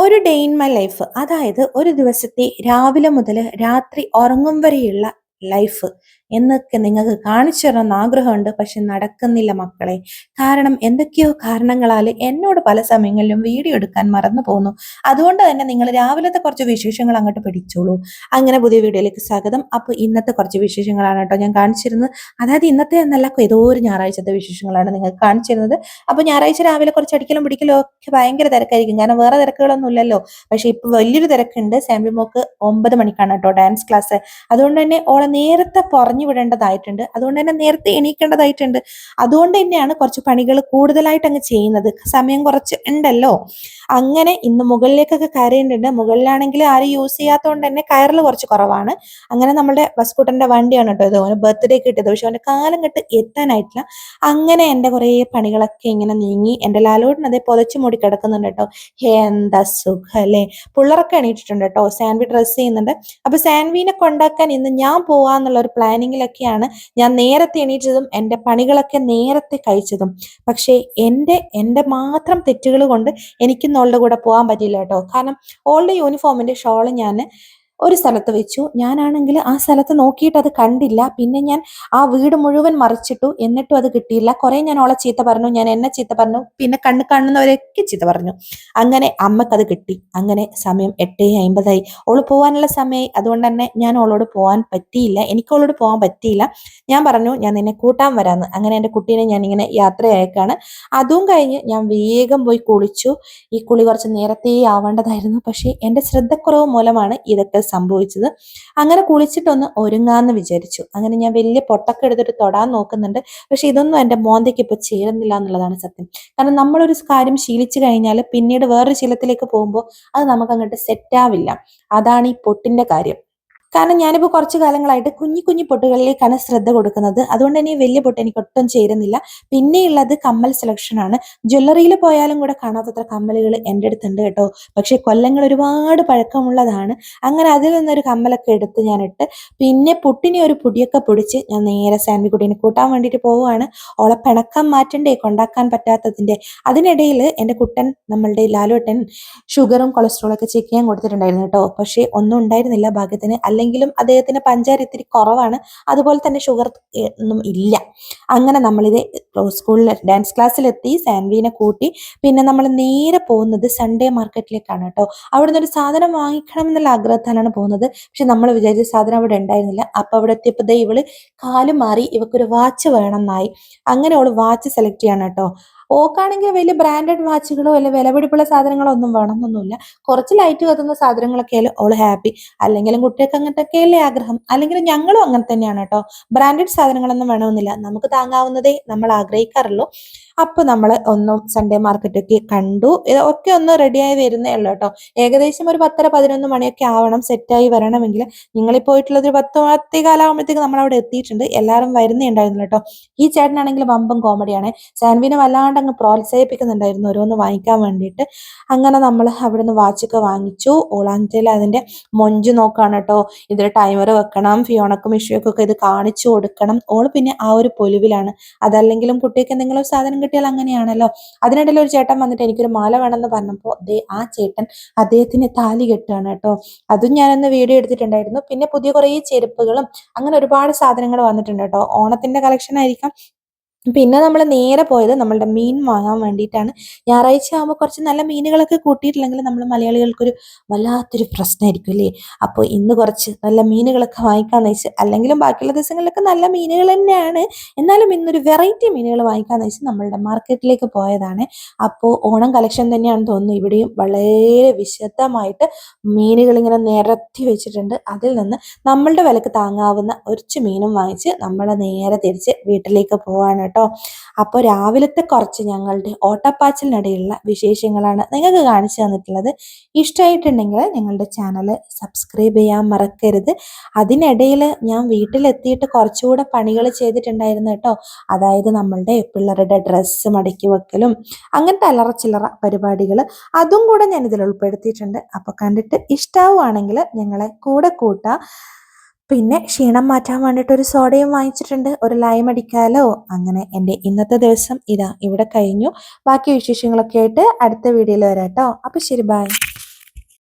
ഒരു day in my life, അതായത് ഒരു ദിവസത്തെ രാവിലെ മുതൽ രാത്രി ഉറങ്ങും വരെയുള്ള ലൈഫ് എന്നൊക്കെ നിങ്ങൾക്ക് കാണിച്ചു തരണമെന്ന് ആഗ്രഹമുണ്ട്. പക്ഷെ നടക്കുന്നില്ല മക്കളെ. കാരണം എന്തൊക്കെയോ കാരണങ്ങളാൽ എന്നോട് പല സമയങ്ങളിലും വീഡിയോ എടുക്കാൻ മറന്നു പോകുന്നു. അതുകൊണ്ട് തന്നെ നിങ്ങൾ രാവിലത്തെ കുറച്ച് വിശേഷങ്ങൾ അങ്ങോട്ട് പിടിച്ചോളൂ. അങ്ങനെ പുതിയ വീഡിയോയിലേക്ക് സ്വാഗതം. അപ്പോൾ ഇന്നത്തെ കുറച്ച് വിശേഷങ്ങളാണ് കേട്ടോ ഞാൻ കാണിച്ചിരുന്നത്. അതായത് ഇന്നത്തെ എന്നല്ല, ഏതോ ഒരു ഞായറാഴ്ചത്തെ വിശേഷങ്ങളാണ് നിങ്ങൾക്ക് കാണിച്ചിരുന്നത്. അപ്പോൾ ഞായറാഴ്ച രാവിലെ കുറച്ച് അടിക്കലും പിടിക്കലും ഒക്കെ ഭയങ്കര തിരക്കായിരിക്കും, കാരണം വേറെ തിരക്കുകളൊന്നും ഇല്ലല്ലോ. പക്ഷെ ഇപ്പൊ വലിയൊരു തിരക്കുണ്ട്. സാൻവി മോക്ക് 9 മണിക്കാണ് കേട്ടോ ഡാൻസ് ക്ലാസ്. അതുകൊണ്ട് തന്നെ ഓളെ നേരത്തെ പറഞ്ഞു വിടേണ്ടതായിട്ടുണ്ട്. അതുകൊണ്ട് തന്നെ നേരത്തെ എണീക്കേണ്ടതായിട്ടുണ്ട്. അതുകൊണ്ട് തന്നെയാണ് കുറച്ച് പണികൾ കൂടുതലായിട്ട് അങ്ങ് ചെയ്യുന്നത്. സമയം കുറച്ച് ഉണ്ടല്ലോ. അങ്ങനെ ഇന്ന് മുകളിലേക്കൊക്കെ കയറിയിട്ടുണ്ട്. മുകളിലാണെങ്കിൽ ആരും യൂസ് ചെയ്യാത്തതുകൊണ്ട് തന്നെ കയറിൽ കുറച്ച് കുറവാണ്. അങ്ങനെ നമ്മുടെ ബസ്കൂട്ടന്റെ വണ്ടിയാണ് കേട്ടോ ഇത്. അവന് ബർത്ത്ഡേ കിട്ടിയത്, പക്ഷെ അവന്റെ കാലം കെട്ട് എത്താനായിട്ടില്ല. അങ്ങനെ എന്റെ കുറെ പണികളൊക്കെ ഇങ്ങനെ നീങ്ങി. എന്റെ ലാലോട്ടിന് അതേ പൊതച്ചു മൂടി കിടക്കുന്നുണ്ട് കേട്ടോ. എന്താ സുഖം അല്ലേ. പിള്ളേരൊക്കെ എണീറ്റിട്ടുണ്ട് കേട്ടോ. സാൻവി ഡ്രസ് ചെയ്യുന്നുണ്ട്. അപ്പൊ സാൻവിനെ കൊണ്ടാക്കാൻ ഇന്ന് ഞാൻ പോവാന്നുള്ള ഒരു പ്ലാനിങ്ങിലൊക്കെയാണ് ഞാൻ നേരത്തെ എണീറ്റതും എന്റെ പണികളൊക്കെ നേരത്തെ കഴിച്ചതും. പക്ഷേ എന്റെ മാത്രം തെറ്റുകൾ കൊണ്ട് എനിക്കിന്ന് ഓളുടെ കൂടെ പോകാൻ പറ്റില്ല കേട്ടോ. കാരണം ഓളുടെ യൂണിഫോമിന്റെ ഷോള് ഞാൻ ഒരു സ്ഥലത്ത് വെച്ചു. ഞാനാണെങ്കിൽ ആ സ്ഥലത്ത് നോക്കിയിട്ട് അത് കണ്ടില്ല. പിന്നെ ഞാൻ ആ വീട് മുഴുവൻ മറിച്ചിട്ടു, എന്നിട്ടും അത് കിട്ടിയില്ല. കുറെ ഞാൻ ഓളെ ചീത്ത പറഞ്ഞു, ഞാൻ എന്നെ ചീത്ത പറഞ്ഞു, പിന്നെ കാണുന്നവരൊക്കെ ചീത്ത പറഞ്ഞു. അങ്ങനെ അമ്മക്കത് കിട്ടി. അങ്ങനെ സമയം 8:50 ഓള് പോകാനുള്ള സമയമായി. അതുകൊണ്ട് തന്നെ ഞാൻ ഓളോട് പോകാൻ പറ്റിയില്ല, എനിക്ക് ഓളോട് പോകാൻ പറ്റിയില്ല. ഞാൻ പറഞ്ഞു ഞാൻ നിന്നെ കൂട്ടാൻ വരാന്ന്. അങ്ങനെ എൻ്റെ കുട്ടീനെ ഞാൻ ഇങ്ങനെ യാത്രയായേക്കാണ്. അതും കഴിഞ്ഞ് ഞാൻ വേഗം പോയി കുളിച്ചു. ഈ കുളി കുറച്ച് നേരത്തെ ആവേണ്ടതായിരുന്നു, പക്ഷേ എൻ്റെ ശ്രദ്ധക്കുറവ് മൂലമാണ് ഇതൊക്കെ സംഭവിച്ചത്. അങ്ങനെ കുളിച്ചിട്ടൊന്ന് ഒരുങ്ങാന്ന് വിചാരിച്ചു. അങ്ങനെ ഞാൻ വലിയ പൊട്ടൊക്കെ എടുത്തിട്ട് തൊടാൻ നോക്കുന്നുണ്ട്. പക്ഷെ ഇതൊന്നും എൻ്റെ മോന്തയ്ക്ക് ഇപ്പൊ ചേരുന്നില്ല എന്നുള്ളതാണ് സത്യം. കാരണം നമ്മളൊരു കാര്യം ശീലിച്ചു കഴിഞ്ഞാൽ പിന്നീട് വേറൊരു ശീലത്തിലേക്ക് പോകുമ്പോൾ അത് നമുക്ക് അങ്ങോട്ട് സെറ്റ് ആവില്ല. അതാണ് ഈ പൊട്ടിന്റെ കാര്യം. കാരണം ഞാനിപ്പോൾ കുറച്ച് കാലങ്ങളായിട്ട് കുഞ്ഞു കുഞ്ഞു പൊട്ടുകളിലേക്കാണ് ശ്രദ്ധ കൊടുക്കുന്നത്. അതുകൊണ്ട് തന്നെ ഈ വലിയ പൊട്ട് എനിക്ക് ഒട്ടും ചേരുന്നില്ല. പിന്നെയുള്ളത് കമ്മൽ സെലക്ഷൻ ആണ്. ജ്വല്ലറിയിൽ പോയാലും കൂടെ കാണാത്തത്ര കമ്മലുകൾ എൻ്റെ അടുത്തുണ്ട് കേട്ടോ. പക്ഷെ കൊല്ലങ്ങൾ ഒരുപാട് പഴക്കമുള്ളതാണ്. അങ്ങനെ അതിൽ നിന്നൊരു കമ്മലൊക്കെ എടുത്ത് ഞാൻ ഇട്ട്, പിന്നെ പുട്ടിനെ ഒരു പൊടിയൊക്കെ പൊടിച്ച് ഞാൻ നേരെ സാൻവിക്കുട്ടീനെ കൂട്ടാൻ വേണ്ടിയിട്ട് പോവുകയാണ്. ഓളെ പിണക്കം മാറ്റണ്ടേ കൊണ്ടാക്കാൻ പറ്റാത്തതിന്റെ. അതിനിടയിൽ എൻ്റെ കുട്ടൻ, നമ്മളുടെ ലാലുട്ടൻ, ഷുഗറും കൊളസ്ട്രോളും ഒക്കെ ചെക്ക് ചെയ്യാൻ കൊടുത്തിട്ടുണ്ടായിരുന്നു കേട്ടോ. പക്ഷെ ഒന്നും ഉണ്ടായിരുന്നില്ല ഭാഗ്യത്തിന്. അല്ലെങ്കിലും അദ്ദേഹത്തിന് പഞ്ചാര ഇത്തിരി കുറവാണ്, അതുപോലെ തന്നെ ഷുഗർ ഒന്നും ഇല്ല. അങ്ങനെ നമ്മളിത് സ്കൂളിൽ ഡാൻസ് ക്ലാസ്സിലെത്തി, സാൻവീനെ കൂട്ടി. പിന്നെ നമ്മൾ നേരെ പോകുന്നത് സൺഡേ മാർക്കറ്റിലേക്കാണ് കേട്ടോ. അവിടെ നിന്ന് ഒരു സാധനം വാങ്ങിക്കണം എന്നുള്ള ആഗ്രഹത്താലാണ് പോകുന്നത്. പക്ഷെ നമ്മൾ വിചാരിച്ച സാധനം അവിടെ ഉണ്ടായിരുന്നില്ല. അപ്പൊ അവിടെ എത്തിയപ്പോൾ ഇവള് കാല് മാറി, ഇവക്കൊരു വാച്ച് വേണമെന്നായി. അങ്ങനെ അവള് വാച്ച് സെലക്ട് ചെയ്യാണ് കേട്ടോ. ഓക്കാണെങ്കിൽ വലിയ ബ്രാൻഡഡ് വാച്ചുകളോ അല്ലെ വിലപിടിപ്പുള്ള സാധനങ്ങളോ ഒന്നും വേണമെന്നൊന്നുമില്ല. കുറച്ച് ലൈറ്റ് കത്തുന്ന സാധനങ്ങളൊക്കെ ആയാലും ഓള് ഹാപ്പി. അല്ലെങ്കിലും കുട്ടികൾക്ക് അങ്ങനത്തെയൊക്കെയല്ലേ ആഗ്രഹം. അല്ലെങ്കിൽ ഞങ്ങളും അങ്ങനെ തന്നെയാണ് കേട്ടോ. ബ്രാൻഡഡ് സാധനങ്ങളൊന്നും വേണമെന്നില്ല, നമുക്ക് താങ്ങാവുന്നതേ നമ്മൾ ആഗ്രഹിക്കാറുള്ളൂ. അപ്പൊ നമ്മൾ ഒന്നും സൺഡേ മാർക്കറ്റൊക്കെ കണ്ടു. ഇതൊക്കെ ഒന്ന് റെഡിയായി വരുന്നേ ഉള്ളൂ കേട്ടോ. ഏകദേശം ഒരു 10:30-11 മണിയൊക്കെ ആവണം സെറ്റായി വരണമെങ്കിൽ. നിങ്ങളിൽ പോയിട്ടുള്ളത് ഒരു 10 കാലാകുമ്പോഴത്തേക്ക് നമ്മൾ അവിടെ എത്തിയിട്ടുണ്ട്. എല്ലാവരും വരുന്നേ ഉണ്ടായിരുന്നു കേട്ടോ. ഈ ചേട്ടനാണെങ്കിൽ വമ്പം കോമഡിയാണ്. സാൻവിനെ വല്ലാണ്ട് അങ്ങ് പ്രോത്സാഹിപ്പിക്കുന്നുണ്ടായിരുന്നു ഓരോന്ന് വാങ്ങിക്കാൻ വേണ്ടിയിട്ട്. അങ്ങനെ നമ്മൾ അവിടെ നിന്ന് വാച്ചൊക്കെ വാങ്ങിച്ചു. ഓളാഞ്ചേൽ അതിന്റെ മൊഞ്ച് നോക്കാണ് കേട്ടോ. ഇതിൽ ടൈമർ വെക്കണം, ഫിയോണക്കും മിഷുവൊക്കെ ഇത് കാണിച്ചു കൊടുക്കണം. ഓള് പിന്നെ ആ ഒരു പൊലിവിലാണ്. അതല്ലെങ്കിലും കുട്ടിക്ക് എന്തെങ്കിലും സാധനം കിട്ടിയാൽ അങ്ങനെയാണല്ലോ. അതിനിടയിൽ ഒരു ചേട്ടൻ വന്നിട്ട് എനിക്കൊരു മാല വേണമെന്ന് പറഞ്ഞപ്പോൾ ആ ചേട്ടൻ അദ്ദേഹത്തിന് താലി കെട്ടുകയാണ് കേട്ടോ. അതും ഞാനൊന്ന് വീഡിയോ എടുത്തിട്ടുണ്ടായിരുന്നു. പിന്നെ പുതിയ കുറേ ചെരുപ്പുകളും അങ്ങനെ ഒരുപാട് സാധനങ്ങൾ വന്നിട്ടുണ്ട് കേട്ടോ. ഓണത്തിന്റെ കളക്ഷൻ ആയിരിക്കാം. പിന്നെ നമ്മൾ നേരെ പോയത് നമ്മളുടെ മീൻ വാങ്ങാൻ വേണ്ടിയിട്ടാണ്. ഞായറാഴ്ച ആകുമ്പോൾ കുറച്ച് നല്ല മീനുകളൊക്കെ കൂട്ടിയിട്ടില്ലെങ്കിൽ നമ്മൾ മലയാളികൾക്കൊരു വല്ലാത്തൊരു പ്രശ്നമായിരിക്കും അല്ലേ. അപ്പോൾ ഇന്ന് കുറച്ച് നല്ല മീനുകളൊക്കെ വാങ്ങിക്കാന്ന് വെച്ച്, അല്ലെങ്കിലും ബാക്കിയുള്ള ദിവസങ്ങളിലൊക്കെ നല്ല മീനുകൾ തന്നെയാണ്, എന്നാലും ഇന്നൊരു വെറൈറ്റി മീനുകൾ വാങ്ങിക്കാന്ന് വെച്ച് നമ്മളുടെ മാർക്കറ്റിലേക്ക് പോയതാണ്. അപ്പോൾ ഓണം കളക്ഷൻ തന്നെയാണെന്ന് തോന്നുന്നു. ഇവിടെയും വളരെ വിശദമായിട്ട് മീനുകൾ ഇങ്ങനെ നിരത്തി വെച്ചിട്ടുണ്ട്. അതിൽ നിന്ന് നമ്മളുടെ വിലക്ക് താങ്ങാവുന്ന ഒരു മീനും വാങ്ങിച്ച് നമ്മൾ നേരെ തിരിച്ച് വീട്ടിലേക്ക് പോവാണ് കേട്ടോ. അപ്പോൾ രാവിലത്തെ കുറച്ച് ഞങ്ങളുടെ ഓട്ടപ്പാച്ചിലിനിടയിലുള്ള വിശേഷങ്ങളാണ് നിങ്ങൾക്ക് കാണിച്ചു തന്നിട്ടുള്ളത്. ഇഷ്ടമായിട്ടുണ്ടെങ്കിൽ ഞങ്ങളുടെ ചാനൽ സബ്സ്ക്രൈബ് ചെയ്യാൻ മറക്കരുത്. അതിനിടയിൽ ഞാൻ വീട്ടിലെത്തിയിട്ട് കുറച്ചുകൂടെ പണികൾ ചെയ്തിട്ടുണ്ടായിരുന്നു കേട്ടോ. അതായത് നമ്മളുടെ പിള്ളേരുടെ ഡ്രസ്സ് മടക്കി വെക്കലും അങ്ങനത്തെ അല്ലറ ചില്ലറ പരിപാടികൾ, അതും കൂടെ ഞാൻ ഇതിൽ ഉൾപ്പെടുത്തിയിട്ടുണ്ട്. അപ്പോൾ കണ്ടിട്ട് ഇഷ്ടാവുകയാണെങ്കിൽ ഞങ്ങളെ കൂടെ കൂട്ടാം. പിന്നെ ക്ഷീണം മാറ്റാൻ വേണ്ടിയിട്ട് ഒരു സോഡയും വാങ്ങിച്ചിട്ടുണ്ട്, ഒരു ലൈം അടിക്കാലോ. അങ്ങനെ എൻ്റെ ഇന്നത്തെ ദിവസം ഇതാ ഇവിടെ കഴിഞ്ഞു. ബാക്കി വിശേഷങ്ങളൊക്കെ ആയിട്ട് അടുത്ത വീഡിയോയിൽ വരാം കേട്ടോ. അപ്പോൾ ശരി, ബൈ.